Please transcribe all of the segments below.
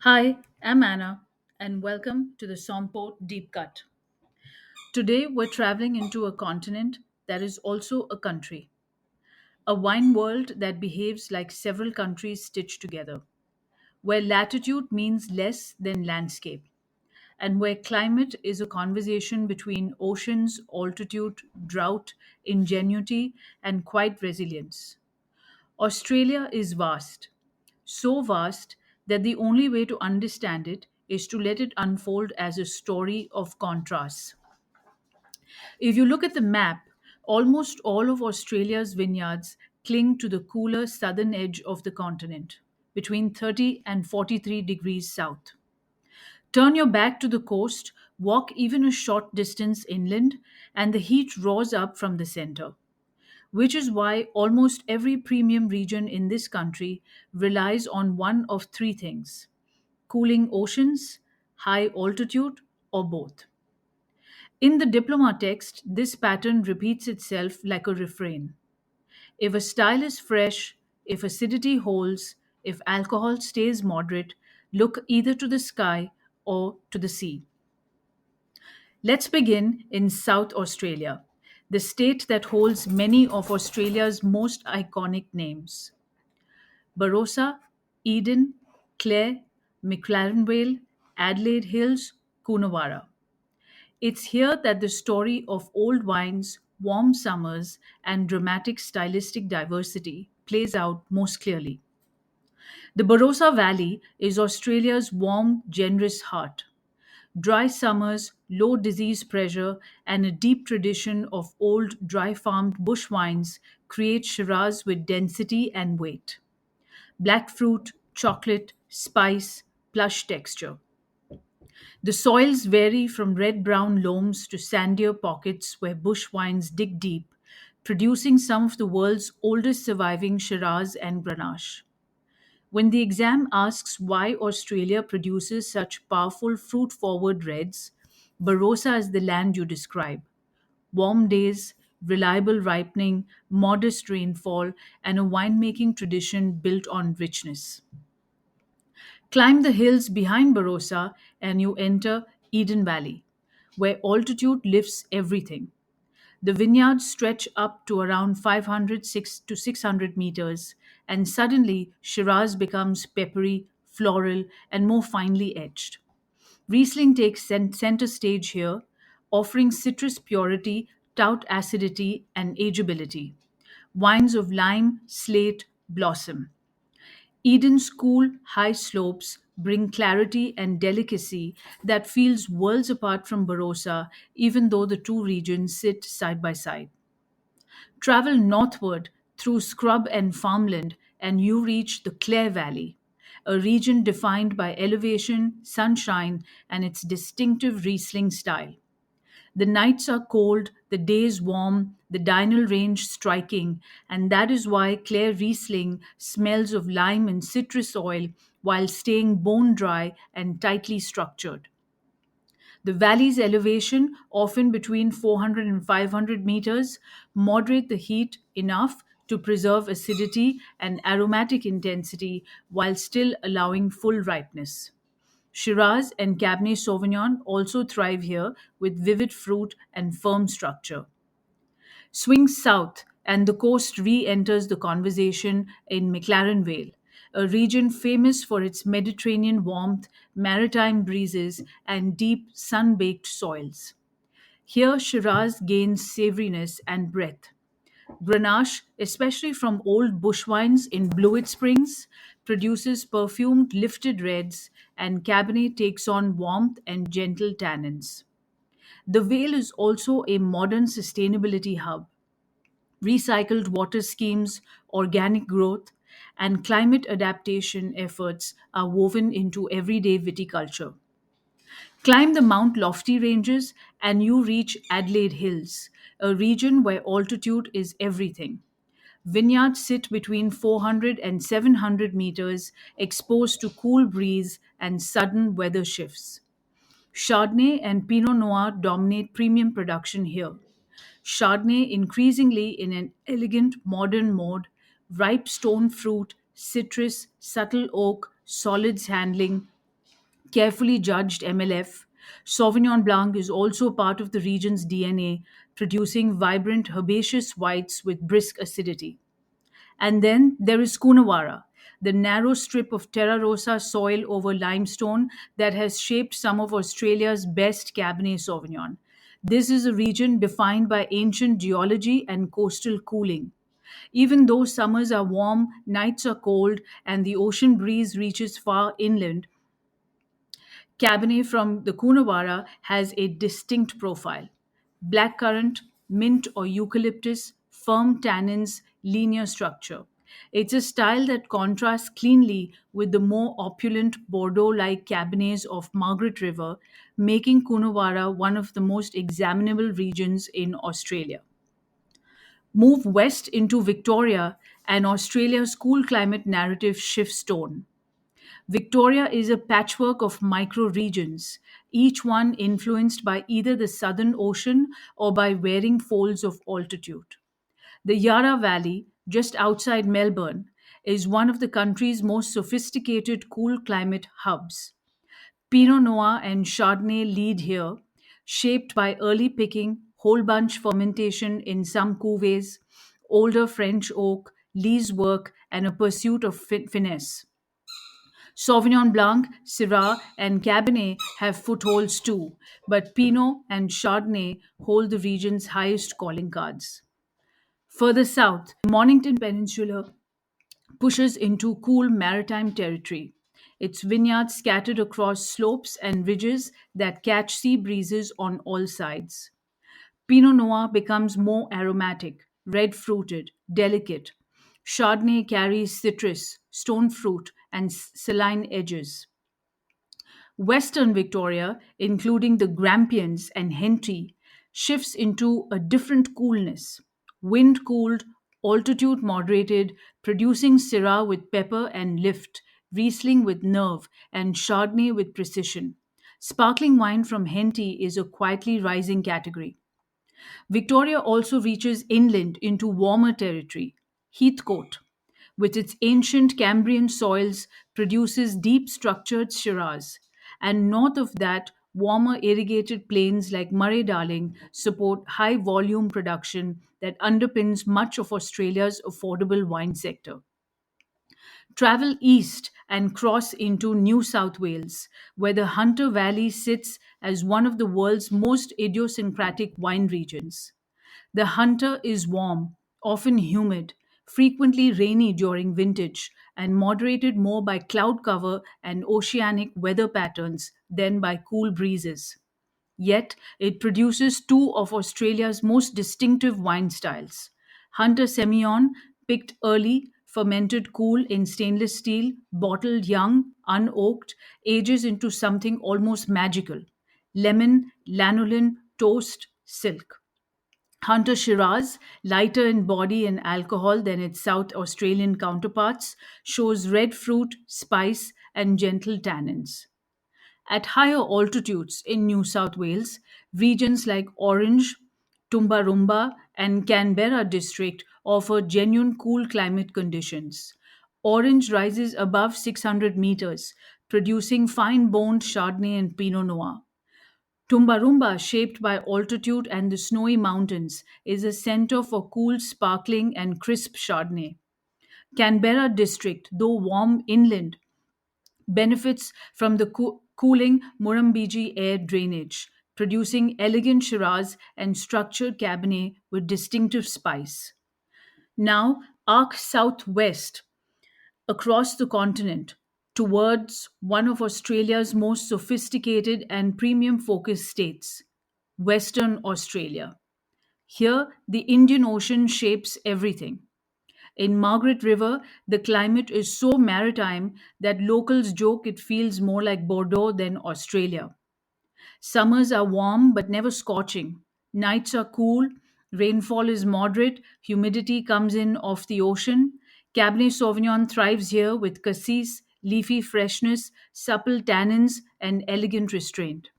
Hi, I'm Anna, and welcome to the Sompo Deep Cut. Today, we're traveling into a continent that is also a country, a wine world that behaves like several countries stitched together, where latitude means less than landscape, and where climate is a conversation between oceans, altitude, drought, ingenuity, and quiet resilience. Australia is vast, so vast that the only way to understand it is to let it unfold as a story of contrasts. If you look at the map, almost all of Australia's vineyards cling to the cooler southern edge of the continent, between 30 and 43 degrees south. Turn your back to the coast, walk even a short distance inland, and the heat roars up from the center, which is why almost every premium region in this country relies on one of three things: cooling oceans, high altitude, or both. In the Diploma text, this pattern repeats itself like a refrain. If a style is fresh, if acidity holds, if alcohol stays moderate, look either to the sky or to the sea. Let's begin in South Australia, the state that holds many of Australia's most iconic names: Barossa, Eden, Clare, McLaren Vale, Adelaide Hills, Coonawarra. It's here that the story of old wines, warm summers, and dramatic stylistic diversity plays out most clearly. The Barossa Valley is Australia's warm, generous heart. Dry summers, low disease pressure, and a deep tradition of old, dry farmed bush wines create Shiraz with density and weight. Black fruit, chocolate, spice, plush texture. The soils vary from red brown loams to sandier pockets where bush vines dig deep, producing some of the world's oldest surviving Shiraz and Grenache. When the exam asks why Australia produces such powerful fruit forward reds, Barossa is the land you describe: warm days, reliable ripening, modest rainfall, and a winemaking tradition built on richness. Climb the hills behind Barossa and you enter Eden Valley, where altitude lifts everything. The vineyards stretch up to around 500 to 600 meters, and suddenly Shiraz becomes peppery, floral, and more finely edged. Riesling takes center stage here, offering citrus purity, tout acidity, and ageability. Wines of lime, slate, blossom. Eden's cool, high slopes bring clarity and delicacy that feels worlds apart from Barossa, even though the two regions sit side by side. Travel northward through scrub and farmland, and you reach the Clare Valley, a region defined by elevation, sunshine, and its distinctive Riesling style. The nights are cold, the days warm, the diurnal range striking, and that is why Clare Riesling smells of lime and citrus oil while staying bone dry and tightly structured. The valley's elevation, often between 400 and 500 meters, moderate the heat enough to preserve acidity and aromatic intensity while still allowing full ripeness. Shiraz and Cabernet Sauvignon also thrive here with vivid fruit and firm structure. Swing south, and the coast re enters the conversation in McLaren Vale, a region famous for its Mediterranean warmth, maritime breezes, and deep sun baked soils. Here, Shiraz gains savoriness and breadth. Grenache, especially from old bush wines in Blewett Springs, produces perfumed lifted reds, and Cabernet takes on warmth and gentle tannins. The Vale is also a modern sustainability hub. Recycled water schemes, organic growth, and climate adaptation efforts are woven into everyday viticulture. Climb the Mount Lofty ranges and you reach Adelaide Hills, a region where altitude is everything. Vineyards sit between 400 and 700 meters, exposed to cool breeze and sudden weather shifts. Chardonnay and Pinot Noir dominate premium production here. Chardonnay increasingly in an elegant modern mode: ripe stone fruit, citrus, subtle oak, solids handling. carefully judged MLF, Sauvignon Blanc is also part of the region's DNA, producing vibrant herbaceous whites with brisk acidity. And then there is Coonawarra, the narrow strip of terra rosa soil over limestone that has shaped some of Australia's best Cabernet Sauvignon. This is a region defined by ancient geology and coastal cooling. Even though summers are warm, nights are cold, and the ocean breeze reaches far inland, Cabernet from the Coonawarra has a distinct profile. Blackcurrant, mint or eucalyptus, firm tannins, linear structure. It's a style that contrasts cleanly with the more opulent Bordeaux like Cabernets of Margaret River, making Coonawarra one of the most examinable regions in Australia. Move west into Victoria, and Australia's cool climate narrative shifts tone. Victoria is a patchwork of micro-regions, each one influenced by either the Southern Ocean or by varying folds of altitude. The Yarra Valley, just outside Melbourne, is one of the country's most sophisticated cool climate hubs. Pinot Noir and Chardonnay lead here, shaped by early picking, whole bunch fermentation in some cuvées, older French oak, lees work, and a pursuit of finesse. Sauvignon Blanc, Syrah, and Cabernet have footholds too, but Pinot and Chardonnay hold the region's highest calling cards. Further south, the Mornington Peninsula pushes into cool maritime territory. Its vineyards scattered across slopes and ridges that catch sea breezes on all sides. Pinot Noir becomes more aromatic, red fruited, delicate. Chardonnay carries citrus, stone fruit, and saline edges. Western Victoria, including the Grampians and Henty, shifts into a different coolness. Wind cooled, altitude moderated, producing Syrah with pepper and lift, Riesling with nerve, and Chardonnay with precision. Sparkling wine from Henty is a quietly rising category. Victoria also reaches inland into warmer territory. Heathcote, with its ancient Cambrian soils, produces deep structured Shiraz, and north of that, warmer irrigated plains like Murray Darling support high volume production that underpins much of Australia's affordable wine sector. Travel east and cross into New South Wales, where the Hunter Valley sits as one of the world's most idiosyncratic wine regions. The Hunter is warm, often humid, frequently rainy during vintage, and moderated more by cloud cover and oceanic weather patterns than by cool breezes. Yet, it produces two of Australia's most distinctive wine styles. Hunter Semillon, picked early, fermented cool in stainless steel, bottled young, unoaked, ages into something almost magical. Lemon, lanolin, toast, silk. Hunter Shiraz, lighter in body and alcohol than its South Australian counterparts, shows red fruit, spice, and gentle tannins. At higher altitudes in New South Wales, regions like Orange, Tumbarumba, and Canberra district offer genuine cool climate conditions. Orange rises above 600 meters, producing fine boned Chardonnay and Pinot Noir. Tumbarumba, shaped by altitude and the snowy mountains, is a center for cool, sparkling, and crisp Chardonnay. Canberra district, though warm inland, benefits from the cooling Murrumbidgee air drainage, producing elegant Shiraz and structured Cabernet with distinctive spice. Now, arc southwest across the continent towards one of Australia's most sophisticated and premium focused states, Western Australia. Here, the Indian Ocean shapes everything. In Margaret River, the climate is so maritime that locals joke it feels more like Bordeaux than Australia. Summers are warm but never scorching. Nights are cool. Rainfall is moderate. Humidity comes in off the ocean. Cabernet Sauvignon thrives here with cassis, leafy freshness, supple tannins, and elegant restraint.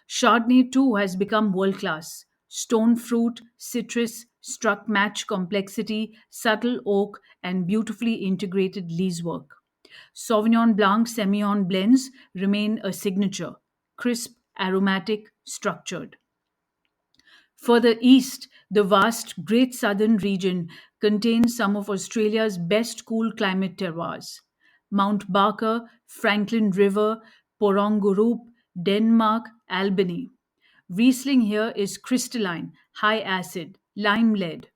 Chardonnay too has become world class. Stone fruit, citrus, struck match complexity, subtle oak, and beautifully integrated lees work. Sauvignon Blanc Semillon blends remain a signature, crisp, aromatic, structured. Further east, the vast Great Southern region contains some of Australia's best cool climate terroirs. Mount Barker, Franklin River, Porongorup, Denmark, Albany. Riesling here is crystalline, high acid, lime led.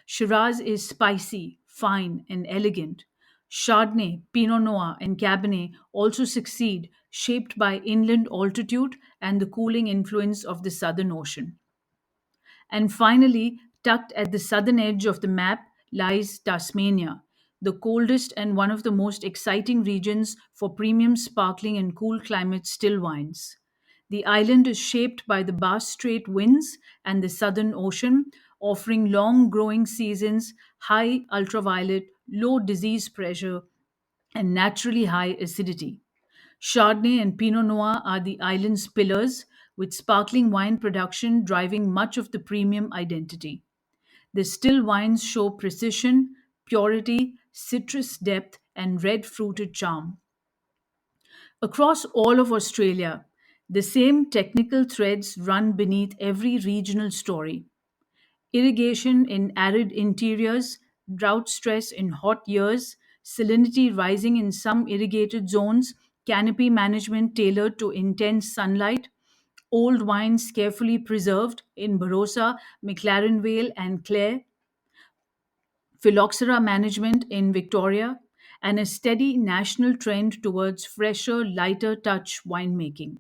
Shiraz is spicy, fine, and elegant. Chardonnay, Pinot Noir, and Cabernet also succeed, shaped by inland altitude and the cooling influence of the Southern Ocean. And finally, tucked at the southern edge of the map lies Tasmania, the coldest and one of the most exciting regions for premium sparkling and cool climate still wines. The island is shaped by the Bass Strait winds and the Southern Ocean, offering long growing seasons, high ultraviolet, low disease pressure, and naturally high acidity. Chardonnay and Pinot Noir are the island's pillars, with sparkling wine production driving much of the premium identity. The still wines show precision, purity, citrus depth, and red fruited charm. Across all of Australia, the same technical threads run beneath every regional story. Irrigation in arid interiors, drought stress in hot years, salinity rising in some irrigated zones, canopy management tailored to intense sunlight, old wines carefully preserved in Barossa, McLaren Vale, and Clare, phylloxera management in Victoria, and a steady national trend towards fresher, lighter touch winemaking.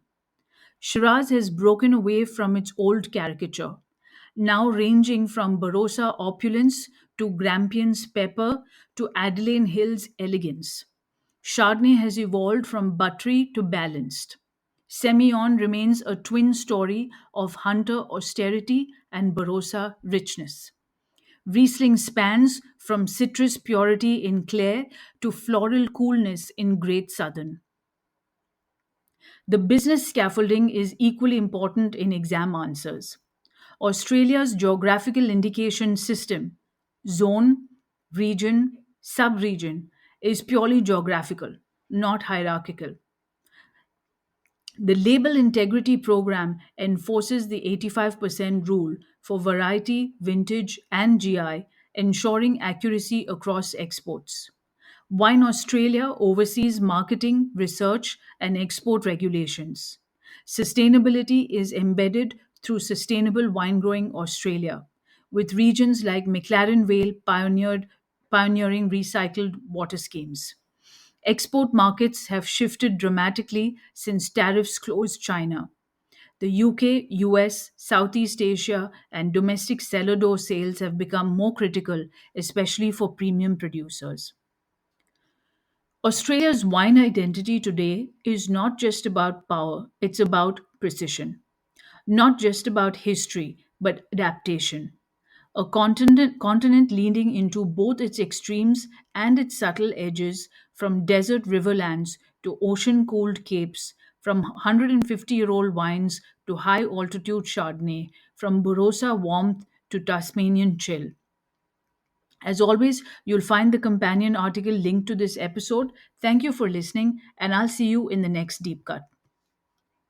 Shiraz has broken away from its old caricature, now ranging from Barossa opulence to Grampian's pepper to Adelaide Hill's elegance. Chardonnay has evolved from buttery to balanced. Semillon remains a twin story of hunter austerity and Barossa richness. Riesling spans from citrus purity in Clare to floral coolness in Great Southern. The business scaffolding is equally important in exam answers. Australia's geographical indication system, zone, region, sub-region, is purely geographical, not hierarchical. The Label Integrity Program enforces the 85% rule for variety, vintage, and GI, ensuring accuracy across exports. Wine Australia oversees marketing, research, and export regulations. Sustainability is embedded through Sustainable Wine Growing Australia, with regions like McLaren Vale pioneering recycled water schemes. Export markets have shifted dramatically since tariffs closed China. The UK, US, Southeast Asia, and domestic cellar door sales have become more critical, especially for premium producers. Australia's wine identity today is not just about power, it's about precision. Not just about history, but adaptation. A continent leaning into both its extremes and its subtle edges, from desert riverlands to ocean cooled capes, from 150-year-old wines to high altitude Chardonnay, from Barossa warmth to Tasmanian chill. As always, you'll find the companion article linked to this episode. Thank you for listening, and I'll see you in the next deep cut.